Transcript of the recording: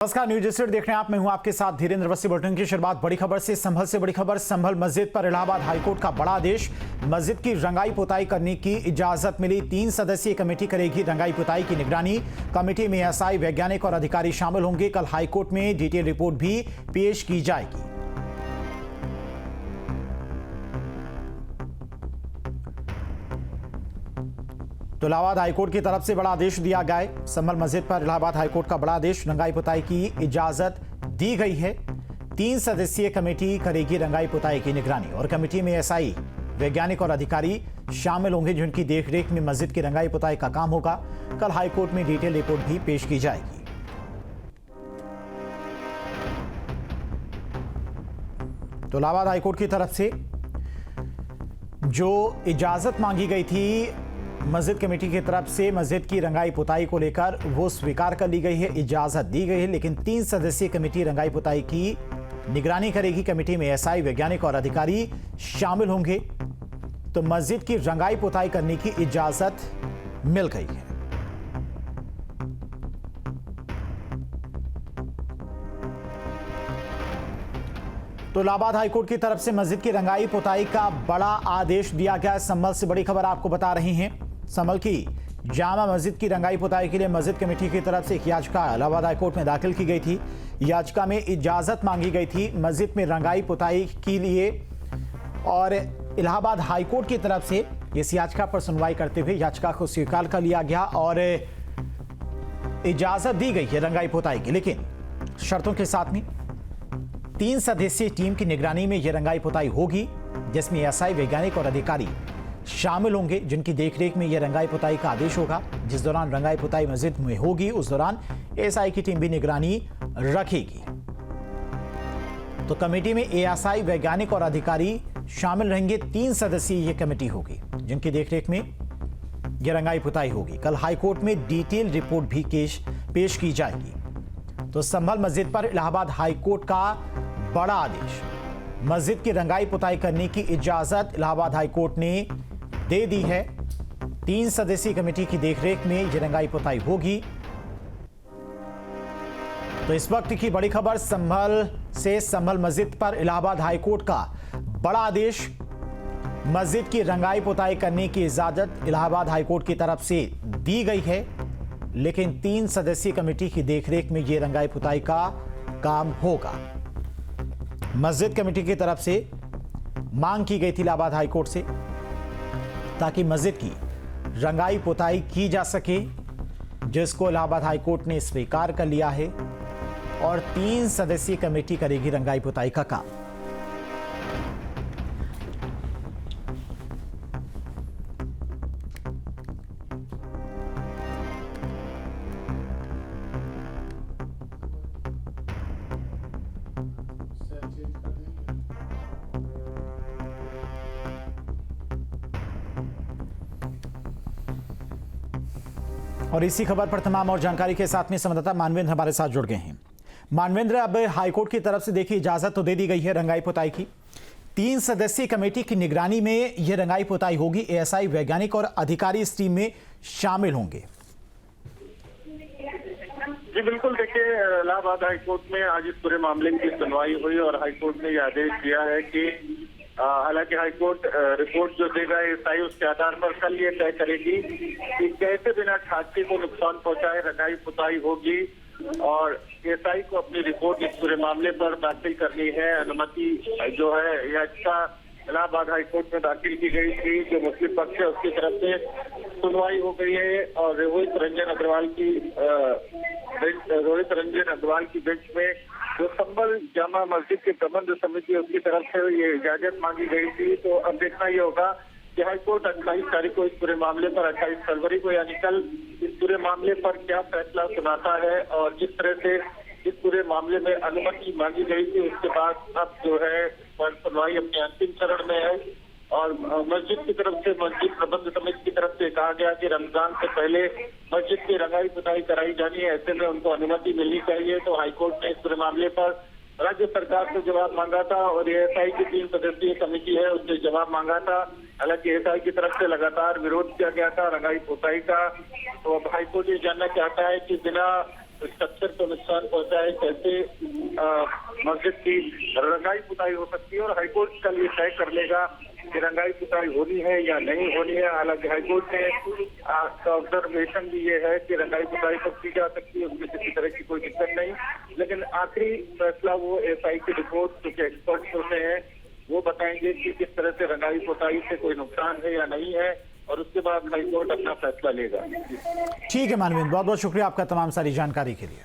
नमस्कार, news state देख रहे हैं आप। मैं हूं आपके साथ धीरेन्द्र अवस्थी। बुलेटिन की शुरुआत बड़ी खबर से बड़ी खबर। संभल मस्जिद पर इलाहाबाद हाईकोर्ट का बड़ा आदेश। मस्जिद की रंगाई पुताई करने की इजाजत मिली। 3 सदस्यीय कमेटी करेगी रंगाई पुताई की निगरानी। कमेटी में एएसआई, वैज्ञानिक और अधिकारी शामिल होंगे। कल हाईकोर्ट में डिटेल रिपोर्ट भी पेश की जाएगी। तो इलाहाबाद हाईकोर्ट की तरफ से बड़ा आदेश दिया गया है। संभल मस्जिद पर इलाहाबाद हाईकोर्ट का बड़ा आदेश। रंगाई पुताई की इजाजत दी गई है। 3 सदस्यीय कमेटी करेगी रंगाई पुताई की निगरानी और कमेटी में एएसआई, वैज्ञानिक और अधिकारी शामिल होंगे जिनकी देखरेख में मस्जिद की रंगाई पुताई का काम होगा। कल हाईकोर्ट में डिटेल रिपोर्ट भी पेश की जाएगी। तो इलाहाबाद हाईकोर्ट की तरफ से जो इजाजत मांगी गई थी मस्जिद कमेटी की तरफ से मस्जिद की रंगाई पुताई को लेकर, वो स्वीकार कर ली गई है, इजाजत दी गई है। लेकिन 3 सदस्यीय कमेटी रंगाई पुताई की निगरानी करेगी। कमेटी में एएसआई, वैज्ञानिक और अधिकारी शामिल होंगे। तो मस्जिद की रंगाई पुताई करने की इजाजत मिल गई है। तो इलाहाबाद हाईकोर्ट की तरफ से मस्जिद की रंगाई पुताई का बड़ा आदेश दिया गया है। संभल से बड़ी खबर आपको बता रही हैं। संभल की जामा मस्जिद की रंगाई पुताई के लिए मस्जिद कमेटी की तरफ से एक याचिका इलाहाबाद हाईकोर्ट में दाखिल की गई थी। याचिका में इजाजत मांगी गई थी मस्जिद में रंगाई पुताई के लिए और इलाहाबाद हाईकोर्ट की तरफ से इस याचिका पर सुनवाई करते हुए याचिका को स्वीकार कर लिया गया और इजाजत दी गई है रंगाई पुताई की, लेकिन शर्तों के साथ में। 3 सदस्यीय टीम की निगरानी में यह रंगाई पुताई होगी, जिसमें एएसआई, वैज्ञानिक और अधिकारी शामिल होंगे जिनकी देखरेख में यह रंगाई पुताई का आदेश होगा। जिस दौरान रंगाई पुताई मस्जिद में होगी उस दौरान एएसआई की टीम भी निगरानी रखेगी। तो कमेटी में एएसआई, वैज्ञानिक और अधिकारी शामिल रहेंगे। 3 सदस्यीय यह कमेटी होगी जिनकी देखरेख में यह रंगाई पुताई होगी। कल हाईकोर्ट में डिटेल रिपोर्ट भी पेश की जाएगी। तो संभल मस्जिद पर इलाहाबाद हाईकोर्ट का बड़ा आदेश। मस्जिद की रंगाई पुताई करने की इजाजत इलाहाबाद हाईकोर्ट ने दे दी है। 3 सदस्यीय कमेटी की देखरेख में यह रंगाई पुताई होगी। तो इस वक्त की बड़ी खबर संभल से। संभल मस्जिद पर इलाहाबाद हाईकोर्ट का बड़ा आदेश। मस्जिद की रंगाई पुताई करने की इजाजत इलाहाबाद हाईकोर्ट की तरफ से दी गई है, लेकिन 3 सदस्यीय कमेटी की देखरेख में यह रंगाई पुताई का काम होगा। मस्जिद कमेटी की तरफ से मांग की गई थी इलाहाबाद हाईकोर्ट से ताकि मस्जिद की रंगाई पुताई की जा सके, जिसको इलाहाबाद हाईकोर्ट ने स्वीकार कर लिया है और 3 सदस्यीय कमेटी करेगी रंगाई पुताई का काम। और इसी खबर पर तमाम और जानकारी के साथ में संवाददाता मानवेंद्र हमारे साथ जुड़ गए हैं। मानवेंद्र, अब हाईकोर्ट की तरफ से देखिए इजाजत तो दे दी गई है रंगाई पुताई की। 3 सदस्यीय कमेटी की निगरानी में यह रंगाई पुताई होगी। एएसआई, वैज्ञानिक और अधिकारी इस टीम में शामिल होंगे। जी बिल्कुल, देखिए इलाहाबाद हाईकोर्ट में आज इस पूरे मामले की सुनवाई हुई और हाईकोर्ट ने यह आदेश दिया है कि हालांकि हाईकोर्ट रिपोर्ट जो देगा एएसआई उसके आधार पर कल ये तय करेगी कि कैसे बिना ढांचे को नुकसान पहुंचाए रंगाई पुताई होगी और एएसआई को अपनी रिपोर्ट इस पूरे मामले पर दाखिल करनी है। अनुमति जो है याचिका इलाहाबाद हाईकोर्ट में दाखिल की गई थी, जो मुस्लिम पक्ष है उसकी तरफ से सुनवाई हो गई है और रोहित रंजन अग्रवाल की बेंच में जो संभल जामा मस्जिद के प्रबंध समिति उसकी तरफ से ये इजाजत मांगी गई थी। तो अब देखना ये होगा कि हाईकोर्ट 28 तारीख को इस पूरे मामले पर, 28 फरवरी को यानी कल, इस पूरे मामले पर क्या फैसला सुनाता है। और जिस तरह से इस पूरे मामले में अनुमति मांगी गई थी उसके बाद अब जो है सुनवाई अपने अंतिम चरण में है और मस्जिद की तरफ से, मस्जिद प्रबंध समिति की तरफ से कहा गया कि रमजान से पहले मस्जिद की रंगाई पुताई कराई जानी है, ऐसे में उनको अनुमति मिलनी चाहिए। तो हाईकोर्ट ने इस पूरे मामले पर राज्य सरकार से जवाब मांगा था और एएसआई की 3 सदस्यीय कमेटी है उससे जवाब मांगा था। हालांकि एएसआई की तरफ से लगातार विरोध किया गया था रंगाई पुताई का। तो अब हाईकोर्ट ये जानना चाहता है कि बिना स्ट्रक्चर को नुकसान पहुंचा है, कैसे मस्जिद की रंगाई पुताई हो सकती है, और हाईकोर्ट कल ये तय कर लेगा कि रंगाई पुताई होनी है या नहीं होनी है। हालांकि हाईकोर्ट में का ऑब्जर्वेशन भी ये है कि रंगाई पुताई तो की जा सकती है, उसमें किसी तरह की कोई दिक्कत नहीं, लेकिन आखिरी फैसला वो एसआई की रिपोर्ट, क्योंकि एक्सपर्ट्स होते हैं, वो बताएंगे कि किस तरह से रंगाई पुताई से कोई नुकसान है या नहीं है, और उसके बाद हाईकोर्ट अपना फैसला लेगा। ठीक है मानवेंद्र, बहुत बहुत शुक्रिया आपका तमाम सारी जानकारी के लिए।